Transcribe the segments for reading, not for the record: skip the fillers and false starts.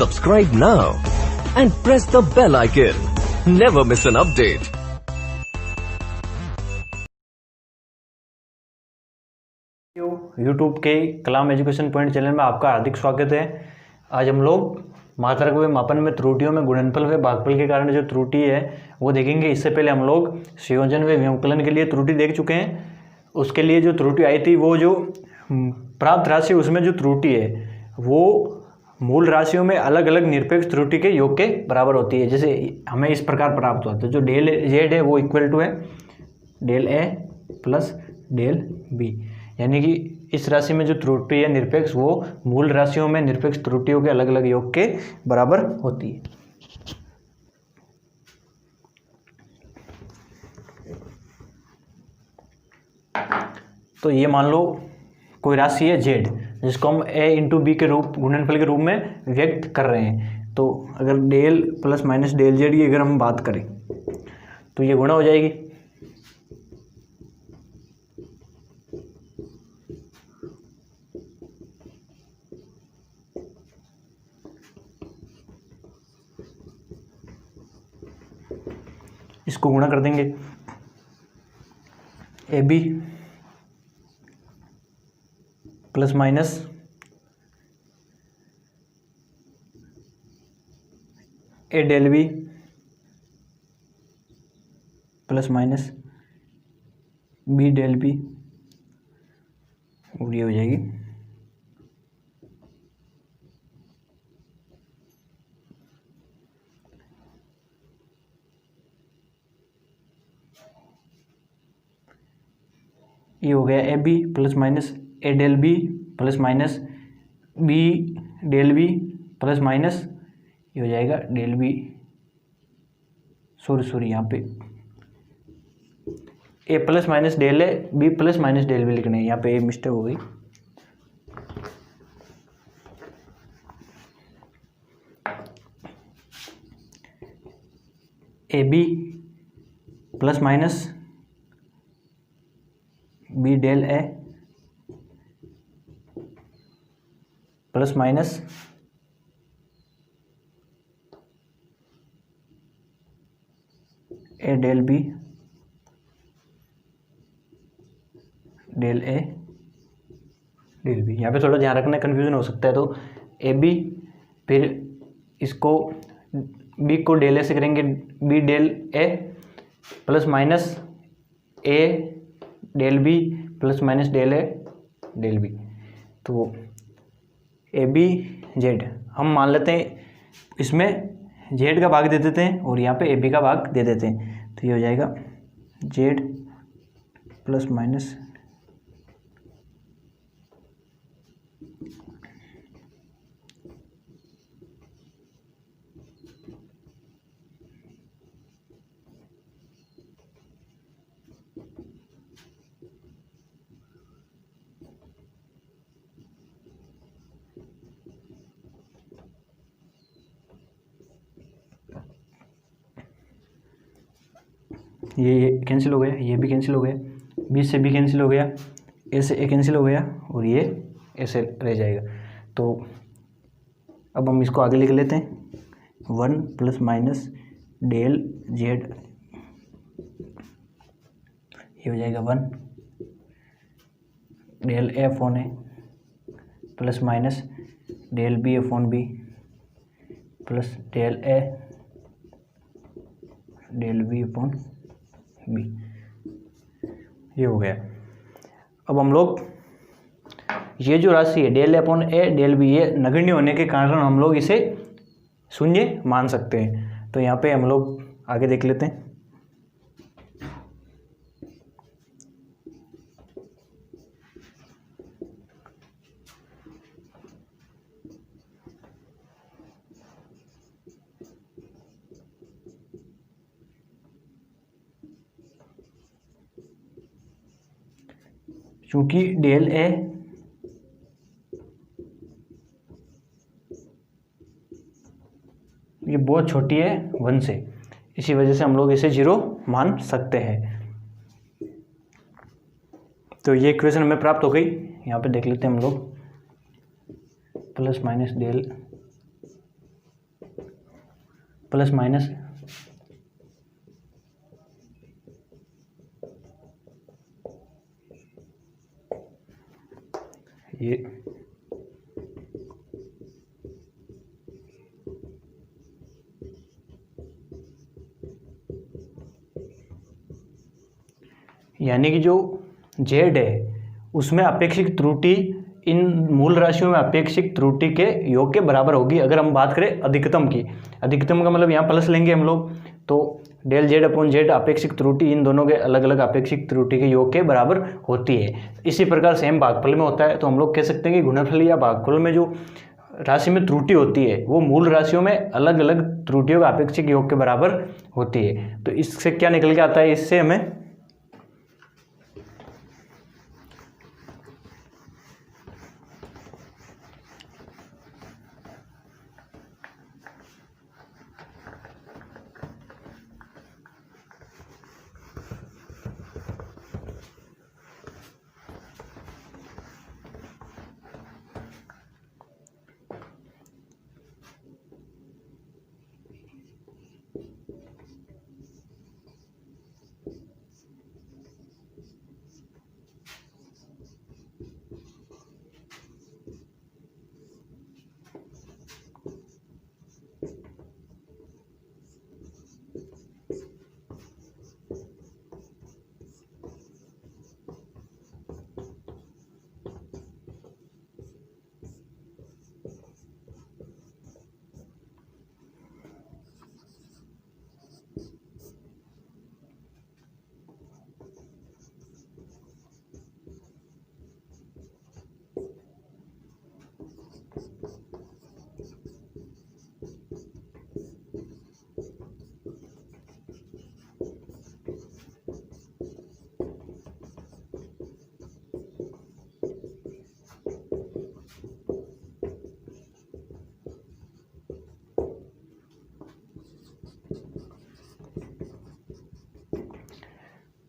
Subscribe now and press the bell icon. Never miss an update. YouTube के कलाम education point channel में आपका हार्दिक स्वागत है। आज हम लोग मात्रक व मापन में त्रुटियों में गुणनफल व भागफल के कारण जो त्रुटि है वो देखेंगे। इससे पहले हम लोग संयोजन व व्यवकलन के लिए त्रुटि देख चुके हैं। उसके लिए जो त्रुटि आई थी वो जो प्राप्त राशि उसमें जो त्रुटि है वो मूल राशियों में अलग अलग निरपेक्ष त्रुटि के योग के बराबर होती है। जैसे हमें इस प्रकार प्राप्त होता है, जो डेल जेड है वो इक्वल टू है del A plus del B, यानी कि इस राशि में जो त्रुटि है निरपेक्ष वो मूल राशियों में निरपेक्ष त्रुटियों के अलग अलग योग के बराबर होती है। तो ये मान लो कोई राशि है जेड जिसको हम ए इंटू बी के रूप गुणनफल के रूप में व्यक्त कर रहे हैं। तो अगर del plus minus del Z की अगर हम बात करें तो ये गुणा हो जाएगी। इसको गुणा कर देंगे A B plus minus A del B plus minus B del B, और ये हो जाएगी ये हो गया A B plus minus A del B plus minus B del B plus minus ये हो जाएगा डेल बी, सॉरी यहाँ पे A plus minus del A B plus minus del B लिखना है, यहाँ पे ए मिस्टेक हो गई। A B plus minus B del A plus minus A del B del A del B. यहाँ पे थोड़ा ध्यान रखना, कन्फ्यूजन हो सकता है। तो ए बी, फिर इसको बी को डेल ए से करेंगे B del A plus minus A del B plus minus del A del B. तो ए बी जेड हम मान लेते हैं, इसमें जेड का भाग दे देते हैं और यहाँ पे ए बी का भाग दे देते हैं। तो ये हो जाएगा जेड प्लस माइनस ये कैंसिल हो गया, ये भी कैंसिल हो गया, बी से बी कैंसिल हो गया, ए से ए कैंसिल हो गया और ये ऐसे रह जाएगा। तो अब हम इसको आगे लिख लेते हैं, 1 प्लस माइनस डेल जेड, ये हो जाएगा 1 del A upon A plus minus del B upon B plus del A del B upon B, ये हो गया। अब हम लोग ये जो राशि है डेल अपॉन ए डेल बी, ये नगण्य होने के कारण हम लोग इसे शून्य मान सकते हैं। तो यहाँ पे हम लोग आगे देख लेते हैं। चूंकि डेल ए ये बहुत छोटी है 1 से, इसी वजह से हम लोग इसे 0 मान सकते हैं। तो ये इक्वेशन हमें प्राप्त हो गई। यहाँ पे देख लेते हैं हम लोग, plus minus del plus minus ये यानी कि जो जेड है उसमें अपेक्षित त्रुटि इन मूल राशियों में अपेक्षित त्रुटि के योग के बराबर होगी। अगर हम बात करें अधिकतम की, अधिकतम का मतलब यहाँ प्लस लेंगे हम लोग, तो डेल जेड अपॉन जेड अपेक्षित त्रुटि इन दोनों के अलग अलग अपेक्षित त्रुटि के योग के बराबर होती है। इसी प्रकार सेम भागफल में होता है। तो हम लोग कह सकते हैं कि गुणनफल या भागफल में जो राशि में त्रुटि होती है वो मूल राशियों में अलग अलग त्रुटियों का अपेक्षित योग के बराबर होती है। तो इससे क्या निकल के आता है, इससे हमें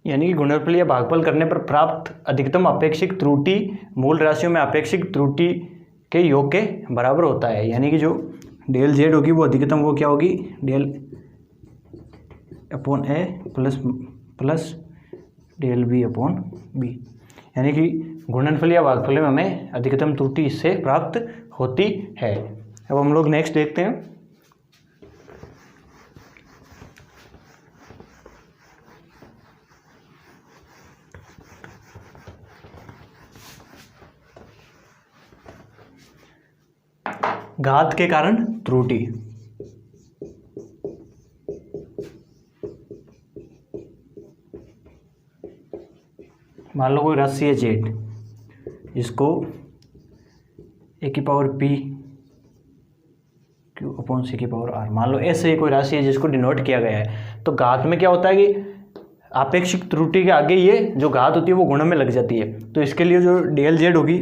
यानी कि गुणनफल या भागफल करने पर प्राप्त अधिकतम अपेक्षित त्रुटि मूल राशियों में अपेक्षित त्रुटि के योग के बराबर होता है। यानी कि जो डेल जेड होगी वो अधिकतम वो क्या होगी, del upon A plus plus del B upon B. यानी कि गुणनफल या भागफल में हमें अधिकतम त्रुटि इससे प्राप्त होती है। अब हम लोग नेक्स्ट देखते हैं। घात के कारण त्रुटि। मान लो कोई राशि है जेड जिसको ए की पावर पी क्यू अपॉन सी की पावर आर, मान लो ऐसे कोई राशि है जिसको डिनोट किया गया है। तो घात में क्या होता है कि आपेक्षिक त्रुटि के आगे ये जो घात होती है वो गुणन में लग जाती है। तो इसके लिए जो डेल जेड होगी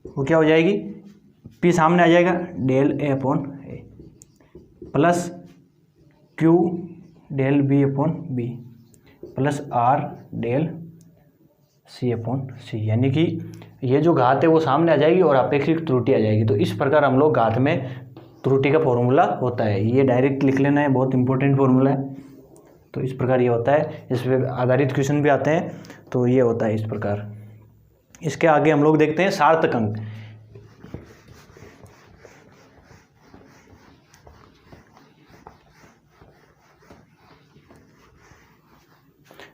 वो क्या हो जाएगी, पी सामने आ जाएगा, del A upon A plus Q del B upon B plus R del C upon C. यानी कि ये जो घात है वो सामने आ जाएगी और अपेक्षित त्रुटि आ जाएगी। तो इस प्रकार हम लोग घात में त्रुटि का फॉर्मूला होता है, ये डायरेक्ट लिख लेना है, बहुत इंपॉर्टेंट फॉर्मूला है। तो इस प्रकार ये होता है, इस पर आधारित क्वेश्चन भी आते हैं। तो ये होता है इस प्रकार। इसके आगे हम लोग देखते हैं सार्थक अंक।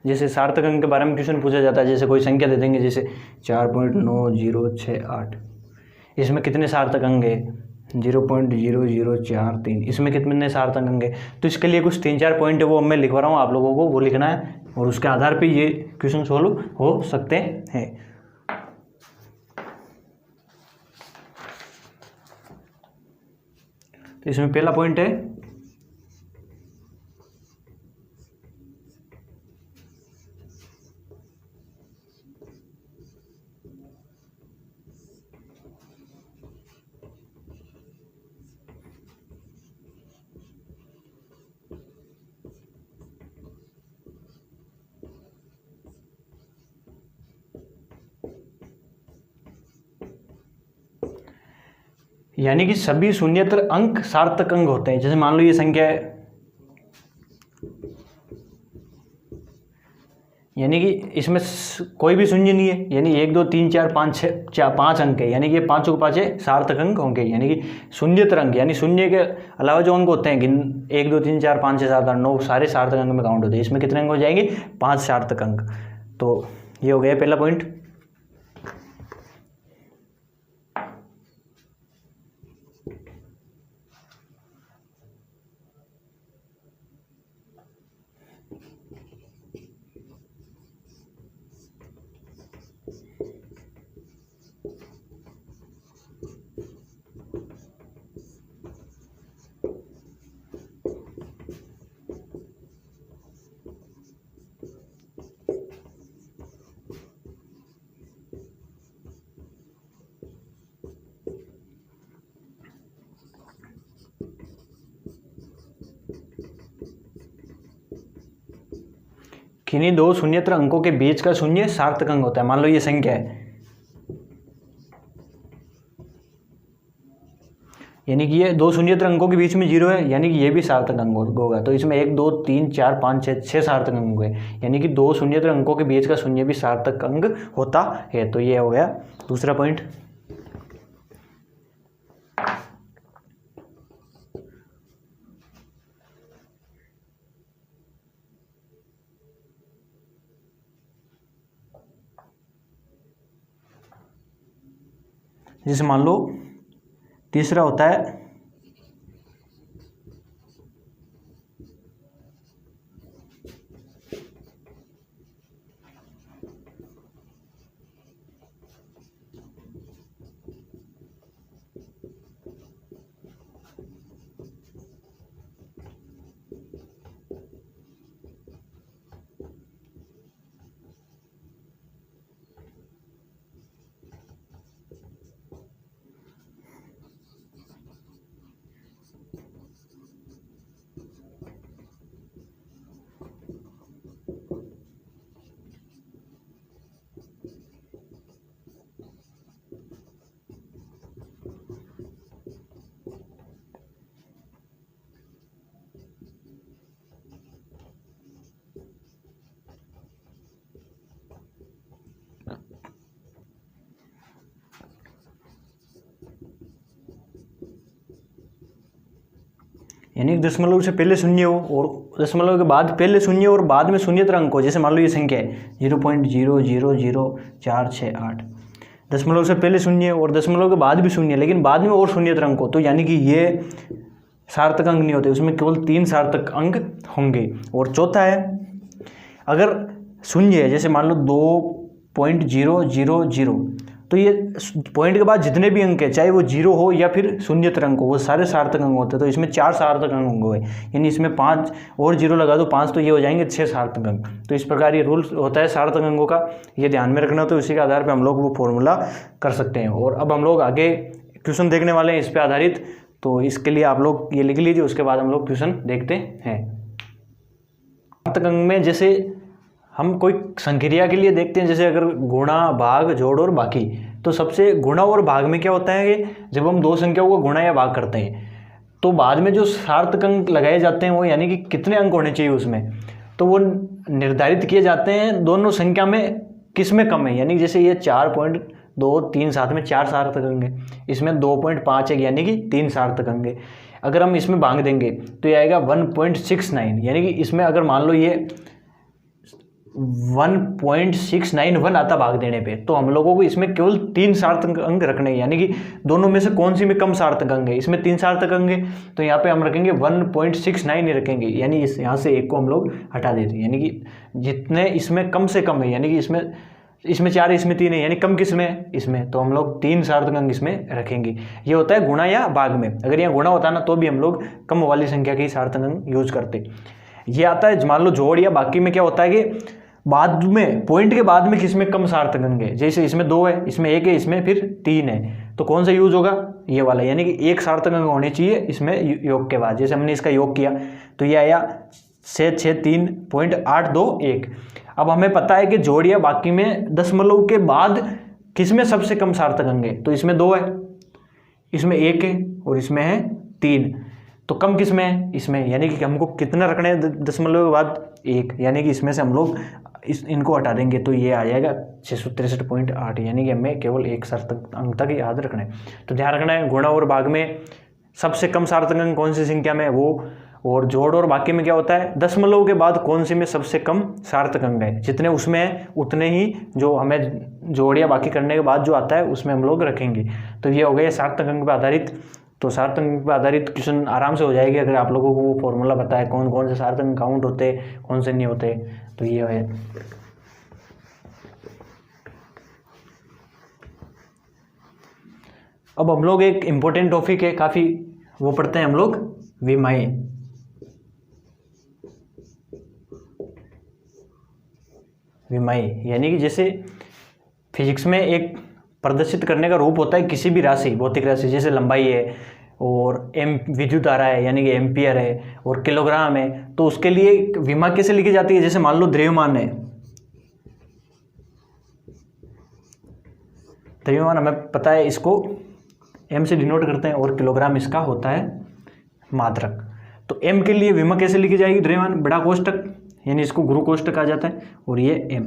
जैसे सार्थक अंक के बारे में क्वेश्चन पूछा जाता है, जैसे कोई संख्या दे देंगे जैसे 4.9008, इसमें कितने सार्थक अंक है, 0.0043, इसमें कितने सार्थक अंक है। तो इसके लिए कुछ 3-4 पॉइंट है वो मैं लिखवा रहा हूँ, आप लोगों को वो लिखना है और उसके आधार पे ये क्वेश्चन सोल्व हो सकते हैं। तो इसमें पहला पॉइंट है यानी कि सभी शून्येतर अंक सार्थक अंक होते हैं। जैसे मान लो ये संख्या है, यानी कि इसमें कोई भी शून्य नहीं है, यानी 1 2 3 4 5 6 5 अंक है, यानी कि ये पाँचों के पाँच सार्थक अंक होंगे। यानी कि शून्येतर अंक यानी शून्य के अलावा जो अंक होते हैं 1 2 3 4 5 6 7 8 9 सारे सार्थक अंक में काउंट होते हैं। इसमें कितने अंक हो जाएंगे? 5 सार्थक अंक। तो ये हो गया पहला पॉइंट। किन्हीं दो शून्येतर अंकों के बीच का शून्य सार्थक अंक होता है। मान लो ये संख्या है, यानी कि ये दो शून्येतर अंकों के बीच में 0 है, यानी कि ये भी सार्थक अंक होगा। तो इसमें 1 2 3 4 5 6 सार्थक अंक होंगे, यानी कि दो शून्येतर अंकों के बीच का शून्य भी सार्थक अंक होता है। तो ये हो गया दूसरा पॉइंट। जैसे मान लो तीसरा होता है यानी दशमलव से पहले शून्य हो और दशमलव के बाद पहले शून्य और बाद में शून्येतर अंक हो। जैसे मान लो ये संख्या है 0.0000468, दशमलव से पहले शून्य और दशमलव के बाद भी शून्य, लेकिन बाद में और शून्येतर अंक हो, तो यानी कि ये सार्थक अंक नहीं होते, उसमें केवल 3 सार्थक अंक होंगे। और चौथा है अगर शून्य है, जैसे मान लो 2.000, तो ये पॉइंट के बाद जितने भी अंक है, चाहे वो 0 हो या फिर शून्येतर अंक हो, वो सारे सार्थक अंक होते हैं। तो इसमें 4 सार्थक अंक होंगे, यानी इसमें 5 और 0 लगा दो 5, तो ये हो जाएंगे 6 सार्थक अंक। तो इस प्रकार ये रूल होता है सार्थक अंकों का, ये ध्यान में रखना। तो इसी के आधार पर हम लोग वो फॉर्मूला कर सकते हैं। और अब हम लोग आगे क्वेश्चन देखने वाले हैं इस पर आधारित, तो इसके लिए आप लोग ये लिख लीजिए, उसके बाद हम लोग क्वेश्चन देखते हैं। सार्थक अंक में जैसे हम कोई संक्रिया के लिए देखते हैं, जैसे अगर गुणा, भाग, जोड़ और बाकी, तो सबसे गुणा और भाग में क्या होता है कि जब हम दो संख्याओं को गुणा या भाग करते हैं तो बाद में जो सार्थक अंक लगाए जाते हैं वो यानी कि कितने अंक होने चाहिए उसमें, तो वो निर्धारित किए जाते हैं दोनों संख्या में किस में कम है। यानी जैसे ये 4.237 साथ में 4 सार्थक अंक है, इसमें 2.5 है यानी कि 3 सार्थक अंक है। अगर हम इसमें भाग देंगे तो ये आएगा 1.69, यानी कि इसमें अगर मान लो ये 1.691 आता भाग देने पे, तो हम लोगों को इसमें केवल 3 सार्थक अंक रखने हैं। यानी कि दोनों में से कौन सी में कम सार्थक अंक है, इसमें 3 सार्थक अंक है, तो यहाँ पे हम रखेंगे 1.69 ही रखेंगे, यानी इस यहाँ से एक को हम लोग हटा देते हैं। यानी कि जितने इसमें कम से कम है, यानी कि इसमें 4 है, इसमें 3 है, यानी कम किस में है, इसमें, तो हम लोग 3 सार्थक अंक इसमें रखेंगे। ये होता है गुणा या भाग में। अगर यहाँ गुणा होता ना तो भी हम लोग कम वाली संख्या के ही सार्थक अंक यूज करते। ये आता है मान लो जोड़ या बाकी में क्या होता है कि बाद में पॉइंट के बाद में किसमें कम सार्थक अंक है, जैसे इसमें 2 है, इसमें 1 है, इसमें फिर 3 है, तो कौन सा यूज होगा, ये वाला, यानी कि 1 सार्थक अंक होने चाहिए इसमें योग के बाद। जैसे हमने इसका योग किया तो ये आया 663.821। अब हमें पता है कि जोड़ या बाकी में दशमलव के बाद किसमें सबसे कम सार्थक अंक है, तो इसमें 2 है, इसमें 1 है और इसमें है 3, तो कम किस में है? इसमें, यानी कि हमको कितना रखना है दशमलव के बाद? 1, यानी कि इसमें से हम लोग इनको हटा देंगे तो ये आ जाएगा 663.8, यानी कि हमें केवल एक सार्थक अंक तक याद रखना है। तो ध्यान रखना है गुणा और भाग में सबसे कम सार्थक अंक कौन सी संख्या में वो, और जोड़ और बाकी में क्या होता है? दशमलव के बाद कौन सी में सबसे कम सार्थक अंक है, जितने उसमें है उतने ही जो हमें जोड़ या बाकी करने के बाद जो आता है उसमें हम लोग रखेंगे। तो ये हो गया सार्थक अंक पर आधारित। तो सार्थक अंक पर आधारित क्वेश्चन आराम से हो जाएगी अगर आप लोगों को वो फॉर्मूला पता है कौन कौन से सार्थक अंक काउंट होते हैं, कौन से नहीं होते। तो ये है। अब हम लोग एक इम्पोर्टेंट टॉपिक है काफ़ी, वो पढ़ते हैं हम लोग, विमाएँ। विमाएँ यानी कि जैसे फिजिक्स में एक प्रदर्शित करने का रूप होता है किसी भी राशि, भौतिक राशि, जैसे लंबाई है और विद्युत धारा है यानी कि एम्पियर है और किलोग्राम है, तो उसके लिए विमा कैसे लिखी जाती है? जैसे मान लो द्रव्यमान है, द्रव्यमान हमें पता है, इसको m से डिनोट करते हैं और किलोग्राम इसका होता है मात्रक। तो m के लिए विमा कैसे लिखी जाएगी? द्रव्यमान बड़ा कोष्टक, यानी इसको गुरु कोष्टक कहा जाता है, और ये m।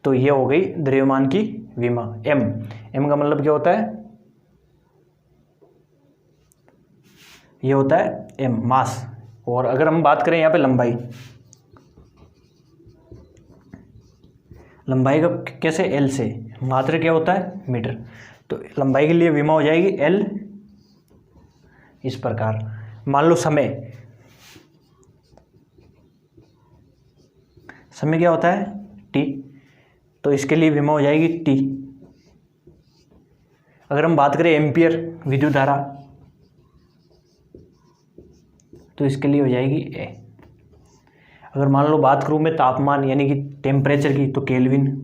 तो ये हो गई द्रव्यमान की विमा। m का मतलब क्या होता है? ये होता है m, मास। और अगर हम बात करें यहाँ पे लंबाई, लंबाई का कैसे? l से, मात्रक क्या होता है? मीटर। तो लंबाई के लिए विमा हो जाएगी l इस प्रकार। मान लो समय, समय क्या होता है? t, तो इसके लिए विमा हो जाएगी t। अगर हम बात करें एम्पियर, विद्युत धारा, तो इसके लिए हो जाएगी a। अगर मान लो बात करूँ मैं तापमान यानी कि टेम्परेचर की, तो केल्विन।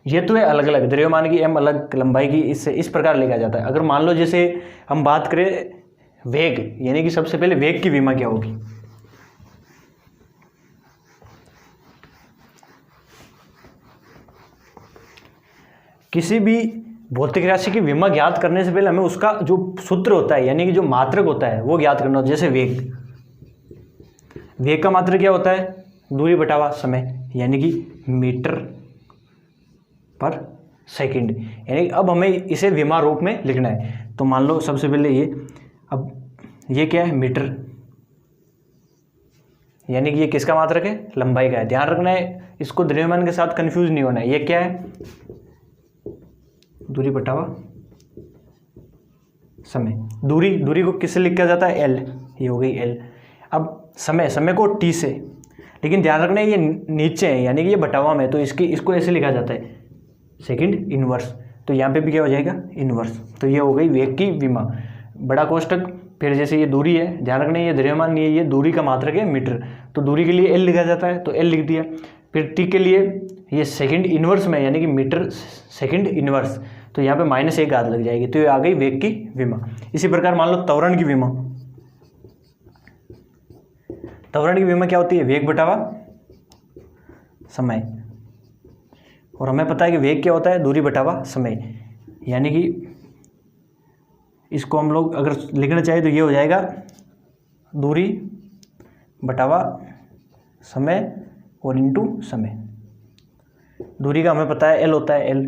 ये तो है अलग अलग, द्रव्यमान की m अलग, लंबाई की इससे इस प्रकार लिखा जाता है। अगर मान लो जैसे हम बात करें वेग, यानी कि सबसे पहले वेग की विमा क्या होगी? किसी भी भौतिक राशि की विमा ज्ञात करने से पहले हमें उसका जो सूत्र होता है यानी कि जो मात्रक होता है वो ज्ञात करना होता है। जैसे वेग, वेग का मात्रक क्या होता है? दूरी बटावा समय, यानी कि मीटर पर सेकंड। यानी अब हमें इसे विमा रूप में लिखना है। तो मान लो सबसे पहले ये, अब ये क्या है? मीटर, यानी कि ये किसका मात्रक है? लंबाई का है। ध्यान रखना है, इसको द्रव्यमान के साथ कंफ्यूज नहीं होना है। ये क्या है? दूरी बटावा समय। दूरी, दूरी को किससे लिखा जाता है? एल, ये हो गई एल। अब समय, समय को टी से, लेकिन ध्यान रखना है ये नीचे है यानी कि ये बटावा में, तो इसको ऐसे लिखा जाता है सेकंड इनवर्स। तो यहाँ पे भी क्या हो जाएगा? इनवर्स। तो ये हो गई वेग की विमा, बड़ा कोष्टक। फिर जैसे ये दूरी है, ध्यान रखना है ये द्रव्यमान नहीं है, ये दूरी का मात्रक है मीटर, तो दूरी के लिए एल लिखा जाता है, तो एल लिख दिया। फिर टी के लिए ये सेकंड इनवर्स में यानी कि मीटर सेकंड इनवर्स, तो यहाँ पे -1 आध लग जाएगी, तो ये आ गई वेग की विमा। इसी प्रकार मान लो त्वरण की विमा, त्वरण की विमा क्या होती है? वेग बटावा समय। और हमें पता है कि वेग क्या होता है? दूरी बटावा समय, यानी कि इसको हम लोग अगर लिखना चाहें तो ये हो जाएगा दूरी बटावा समय और इंटू समय। दूरी का हमें पता है एल होता है, एल।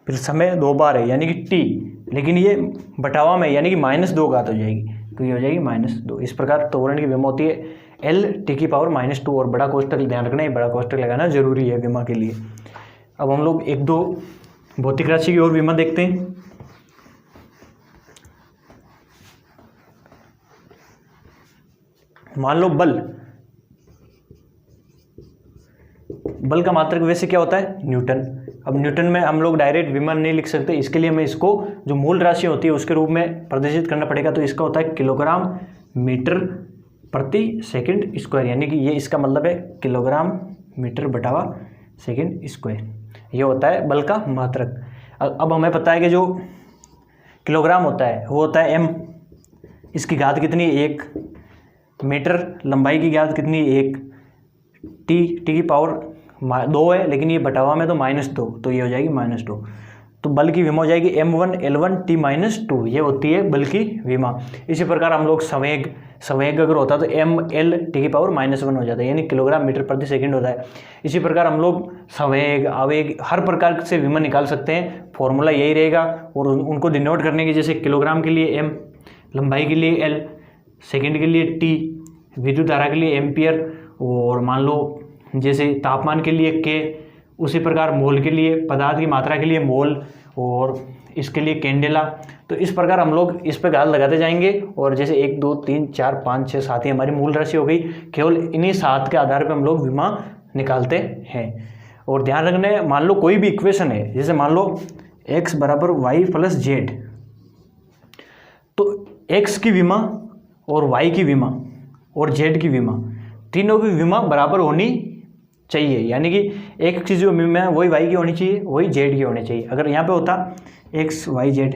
फिर समय 2 बार है यानी कि टी, लेकिन ये बटावा में यानी कि -2 घात हो जाएगी, तो ये हो जाएगी -2। इस प्रकार त्वरण की विमा होती है एल टी की पावर -2। और बड़ा कोष्टक ध्यान रखना है, बड़ा कोष्टक लगाना जरूरी है विमा के लिए। अब हम लोग 1-2 भौतिक राशि की और विमा देखते हैं। मान लो बल, बल का मात्रक वैसे क्या होता है? न्यूटन। अब न्यूटन में हम लोग डायरेक्ट विमा नहीं लिख सकते, इसके लिए हमें इसको जो मूल राशि होती है उसके रूप में प्रदर्शित करना पड़ेगा। तो इसका होता है किलोग्राम मीटर प्रति सेकंड स्क्वायर, यानी कि ये इसका मतलब है किलोग्राम मीटर बटावा सेकंड स्क्वायर, ये होता है बल का मात्रक। अब हमें पता है कि जो किलोग्राम होता है वो होता है m, इसकी घात कितनी है? 1। मीटर, लंबाई की घात कितनी है? 1। टी की पावर 2 है, लेकिन ये बटा हुआ में तो -2, तो ये हो जाएगी -2। तो बल की विमा हो जाएगी m1 L1 T-2, ये होती है बल की विमा। इसी प्रकार हम लोग संवेग अगर होता तो ml T⁻⁻1 हो जाता है, यानी किलोग्राम मीटर प्रति सेकंड होता है। इसी प्रकार हम लोग संवेग, आवेग, हर प्रकार से विमा निकाल सकते हैं, फॉर्मूला यही रहेगा। और उनको डिनोट करने की, जैसे किलोग्राम के लिए m, लंबाई के लिए l, सेकंड के लिए t, विद्युत धारा के लिए एम्पियर, और मान लो जैसे तापमान के लिए k, उसी प्रकार मोल के लिए, पदार्थ की मात्रा के लिए मोल, और इसके लिए कैंडेला। तो इस प्रकार हम लोग इस पर घात लगाते जाएंगे। और जैसे 1 2 3 4 5 6 7 ही हमारी मूल राशि हो गई। केवल इन्हीं 7 के आधार पर हम लोग विमा निकालते हैं। और ध्यान रखना है, मान लो कोई भी इक्वेशन है, जैसे मान लो x बराबर y प्लस जेड, तो x की विमा और y की विमा और z की विमा, तीनों की विमा बराबर होनी चाहिए। यानी कि एक चीज़ जो विमा है वही y की होनी चाहिए, वही z की होनी चाहिए। अगर यहाँ पे होता x y z,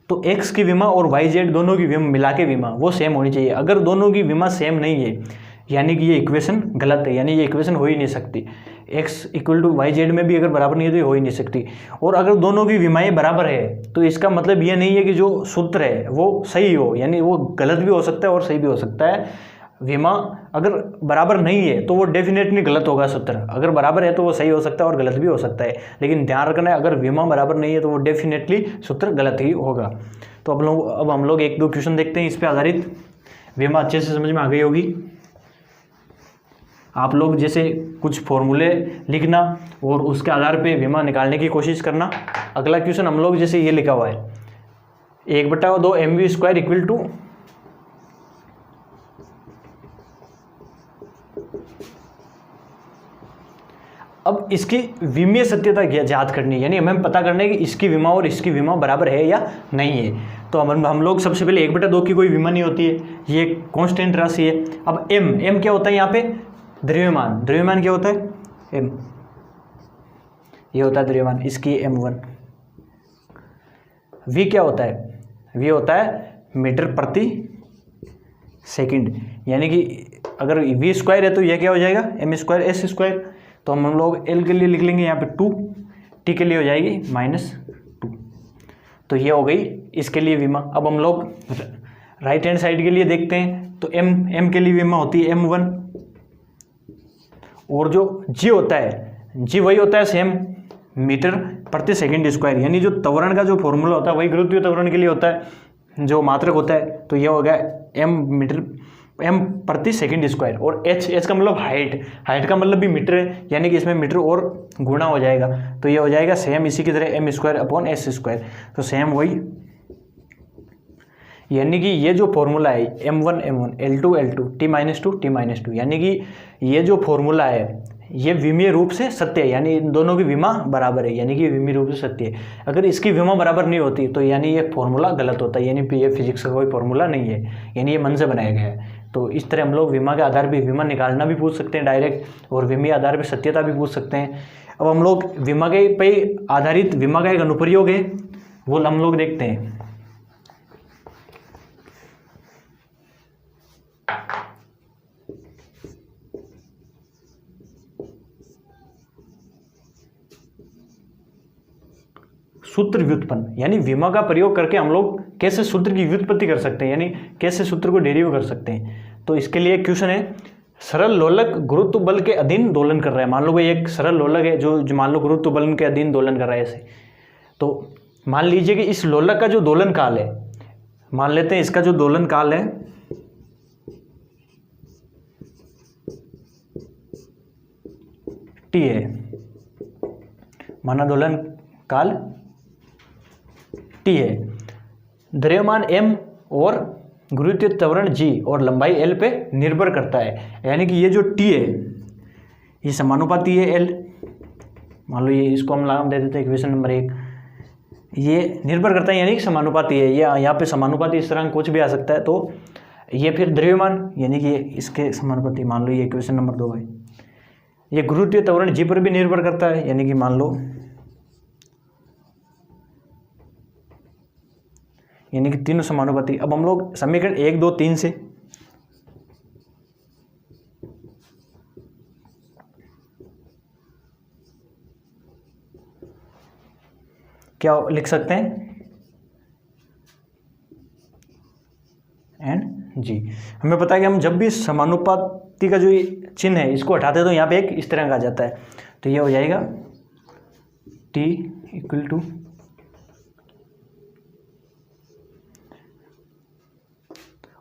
तो x की विमा और y z दोनों की विमा मिला के विमा वो सेम होनी चाहिए। अगर दोनों की विमा सेम नहीं है, यानी कि ये इक्वेशन गलत है, यानी ये इक्वेशन हो ही नहीं सकती। x = y z में भी अगर बराबर नहीं है तो ये हो ही नहीं सकती। और अगर दोनों की विमाएँ बराबर है तो इसका मतलब ये नहीं है कि जो सूत्र है वो सही हो, यानी वो गलत भी हो सकता है और सही भी हो सकता है। विमा अगर बराबर नहीं है तो वो डेफिनेटली गलत होगा सूत्र, अगर बराबर है तो वो सही हो सकता है और गलत भी हो सकता है। लेकिन ध्यान रखना है, अगर विमा बराबर नहीं है तो वो डेफिनेटली सूत्र गलत ही होगा। तो अब हम लोग 1 2 क्वेश्चन देखते हैं इस पे आधारित। विमा अच्छे से समझ में आ गई होगी। आप लोग जैसे कुछ फॉर्मूले लिखना और उसके आधार पे विमा निकालने की कोशिश करना। अगला क्वेश्चन हम लोग जैसे ये लिखा हुआ है, 1/2 mv² = अब इसकी विमीय सत्यता ज्ञात करनी है, यानी हमें पता करना है कि इसकी विमा और इसकी विमा बराबर है या नहीं है। तो हम लोग सबसे पहले 1/2 की कोई विमा नहीं होती है, ये कांस्टेंट राशि है। अब m क्या होता है यहाँ पे? द्रव्यमान। द्रव्यमान क्या होता है? m, ये होता है द्रव्यमान, इसकी m1। v क्या होता है? v होता है मीटर प्रति सेकंड, यानी कि अगर v² है तो यह क्या हो जाएगा? m² s²। तो हम लोग l के लिए लिख लेंगे यहाँ पे 2, t के लिए हो जाएगी -2। तो ये हो गई इसके लिए विमा। अब हम लोग राइट हैंड साइड के लिए देखते हैं, तो m के लिए विमा होती है m1। और जो g होता है, g वही होता है सेम मीटर प्रति सेकंड स्क्वायर, यानी जो त्वरण का जो फॉर्मूला होता है वही गुरुत्वीय त्वरण के लिए होता है, जो मात्रक होता है। तो ये हो गया m प्रति सेकंड स्क्वायर। और h का मतलब हाइट का मतलब भी मीटर है, यानी कि इसमें मीटर और गुणा हो जाएगा। तो ये हो जाएगा सेम इसी की तरह m² / s²। तो सेम वही, यानी कि ये जो फॉर्मूला है m1 L2 T-2 T-2, यानी कि ये जो फॉर्मूला है ये विमीय रूप से सत्य है, यानी इन दोनों की विमा बराबर है, यानी कि विमीय रूप से सत्य है। अगर इसकी विमा बराबर नहीं होती तो यानी ये फॉर्मूला गलत होता है, यानी ये फिजिक्स का कोई फॉर्मूला नहीं है, यानी ये मन से बनाया गया है। तो इस तरह हम लोग विमा के आधार पर विमा निकालना भी पूछ सकते हैं डायरेक्ट, और विमीय आधार पर सत्यता भी पूछ सकते हैं। अब हम लोग विमा के पे आधारित विमा का एक अनुप्रयोग है वो हम लोग देखते हैं। सूत्र व्युत्पन्न, यानी विमा का प्रयोग करके हम लोग कैसे सूत्र की व्युत्पत्ति कर सकते हैं, यानी कैसे सूत्र को डेरिव कर सकते हैं। तो इसके लिए क्वेश्चन है, सरल लोलक गुरुत्व बल के अधीन दोलन कर रहा है। मान लो भाई एक सरल लोलक है जो मान लो गुरुत्व बल के अधीन दोलन कर रहा है ऐसे। तो मान लीजिए कि इस लोलक का जो दोलन काल है, मान लेते हैं इसका जो दोलन काल है t है, माना दोलन काल t है, द्रव्यमान m और गुरुत्वीय त्वरण g और लंबाई l पे निर्भर करता है। यानी कि ये जो t है ये समानुपाती है l, मान लो ये इसको हम नाम दे देते हैं इक्वेशन नंबर 1। ये निर्भर करता है यानी कि समानुपाती है, ये यहाँ पे समानुपाती इस तरह कुछ भी आ सकता है। तो ये फिर द्रव्यमान यानी कि इसके समानुपाती, मान लो ये इक्वेशन नंबर 2 है। ये गुरुत्वीय त्वरण g पर भी निर्भर करता है, यानी कि मान लो यानी कि तीनों समानुपाती। अब हम लोग समीकरण 1 2 3 से क्या लिख सकते हैं, एंड जी। हमें पता है कि हम जब भी समानुपाती का जो ये चिन्ह है इसको हटाते हैं तो यहाँ पे एक इस तरह का आ जाता है, तो ये हो जाएगा t इक्वल टू,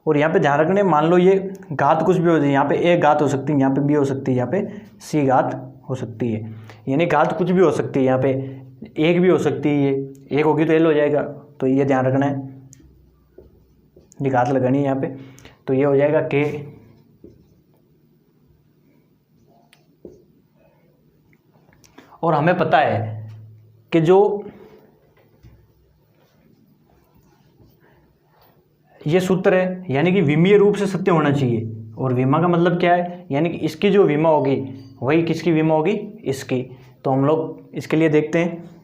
और यहाँ पे ध्यान रखने, मान लो ये घात कुछ भी हो जाए, यहाँ पे a घात हो सकती है, यहाँ पे b हो सकती है, यहाँ पे c घात हो सकती है, यानी घात कुछ भी हो सकती है, यहाँ पे एक भी हो सकती है, ये एक होगी तो l हो जाएगा, तो ये ध्यान रखना है, ये घात लगानी है यहाँ पे, तो ये हो जाएगा k, और हमें पता है कि जो ये सूत्र है यानी कि विमीय रूप से सत्य होना चाहिए, और विमा का मतलब क्या है, यानी कि इसकी जो विमा होगी वही किसकी विमा होगी, इसकी। तो हम लोग इसके लिए देखते हैं,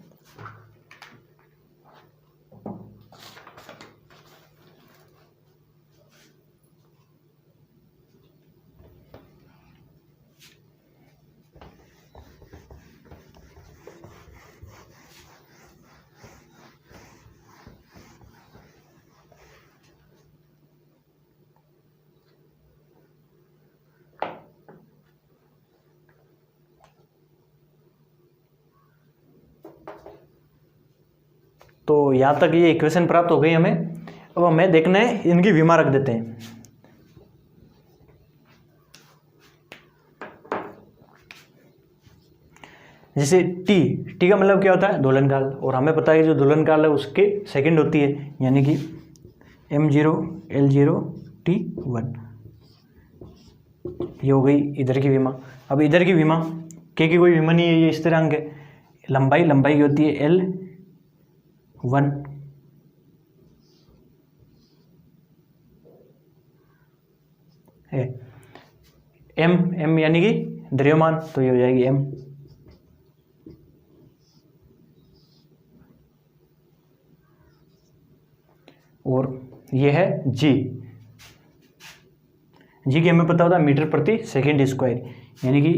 तो यहाँ तक ये इक्वेशन प्राप्त हो गई हमें। अब हमें देखना है, इनकी विमा रख देते हैं। जैसे टी का मतलब क्या होता है, दोलनकाल, और हमें पता है कि जो दोलनकाल है उसके सेकंड होती है, यानी कि m0 l0 t1, ये हो गई इधर की विमा। अब इधर की विमा, के की कोई विमा नहीं है, ये इस तरह अंक है, लंबाई की होती है l1, है m यानी कि द्रव्यमान, तो ये हो जाएगी m, और ये है g की हमें पता होता है मीटर प्रति सेकेंड स्क्वायर, यानी कि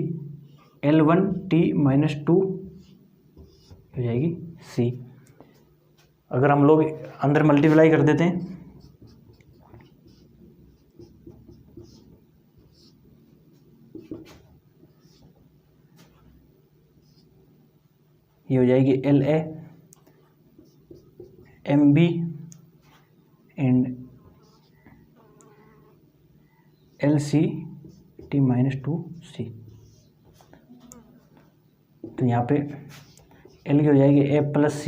l1t-2 हो जाएगी c। अगर हम लोग अंदर मल्टीप्लाई कर देते हैं, ये हो जाएगी LA MB एंड LCt-2c, तो यहाँ पे L की हो जाएगी A+C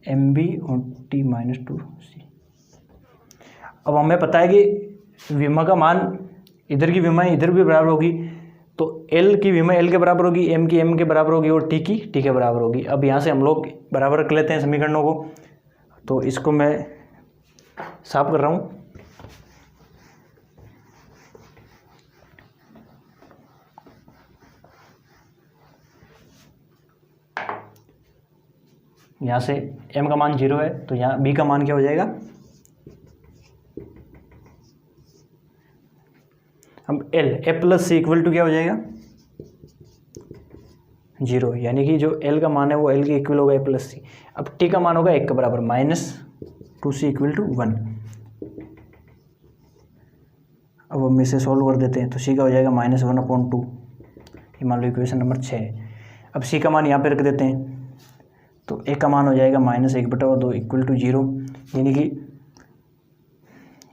MB और t-2c। अब हमें पता है कि विमा का मान, इधर की विमा इधर भी बराबर होगी, तो L की विमा L के बराबर होगी, M की M के बराबर होगी, और T की T के बराबर होगी। अब यहाँ से हम लोग बराबर रख लेते हैं समीकरणों को, तो इसको मैं साफ कर रहा हूँ। यहाँ से m का मान 0 है, तो यहाँ b का मान क्या हो जाएगा, अब A+C इक्वल टू क्या हो जाएगा 0, यानी कि जो L का मान है वो L के इक्वल होगा A+C। अब T का मान होगा 1 के बराबर, -2C इक्वल टू 1। अब हम इसे सॉल्व कर देते हैं, तो C का हो जाएगा -1/2, ये मान लो इक्वेशन नंबर 6 है। अब C का मान यहाँ पे रख देते हैं, तो A का मान हो जाएगा -1/2 इक्वल टू 0, यानी कि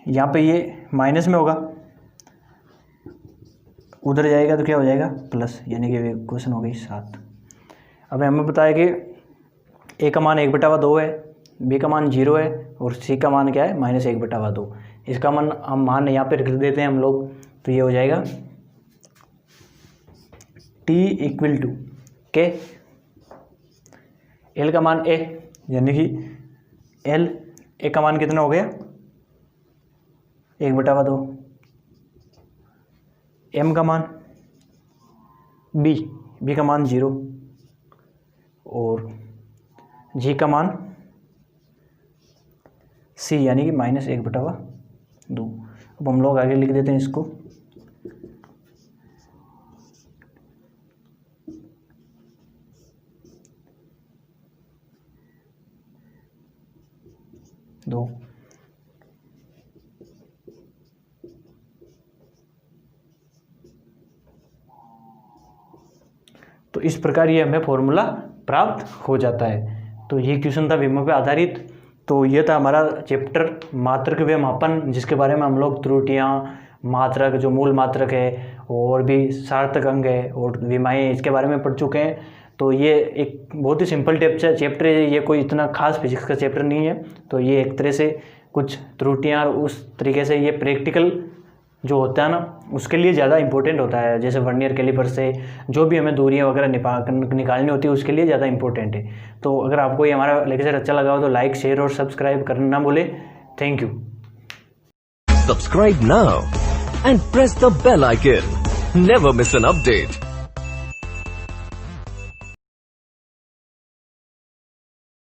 यहाँ पे ये माइनस में होगा, उधर जाएगा तो क्या हो जाएगा प्लस, यानी कि इक्वेशन हो गई 7। अब हमें पता है कि A का मान 1/2 है, B का मान 0 है, और C का मान क्या है -1/2। इसका मान यहाँ पे रख देते हैं हम लोग, तो ये हो जाएगा T इक्वल टू के L का मान A, यानी कि A का मान कितना हो गया 1/2, M का मान B का मान 0, और G का मान C यानी कि -1/2। अब हम लोग आगे लिख देते हैं इसको, 2। तो इस प्रकार ये हमें फॉर्मूला प्राप्त हो जाता है। तो ये क्वेश्चन था विमा पे आधारित। तो ये था हमारा चैप्टर मात्रक व मापन, जिसके बारे में हम लोग त्रुटियाँ, मात्रक जो मूल मात्रक है और भी सार्थक अंग है और विमाएँ, इसके बारे में पढ़ चुके हैं। तो ये एक बहुत ही सिंपल चैप्टर है, ये कोई इतना खास फिजिक्स का चैप्टर नहीं है। तो ये एक तरह से कुछ त्रुटियाँ उस तरीके से ये प्रैक्टिकल जो होता है ना उसके लिए ज़्यादा इंपॉर्टेंट होता है। जैसे वर्नियर कैलिपर से जो भी हमें दूरियां वगैरह निकालनी होती है उसके लिए ज़्यादा इंपॉर्टेंट है। तो अगर आपको ये हमारा लेक्चर अच्छा लगा हो तो लाइक, शेयर और सब्सक्राइब करना ना भूलें। Thank you. Subscribe now and press the bell icon. Never miss an update.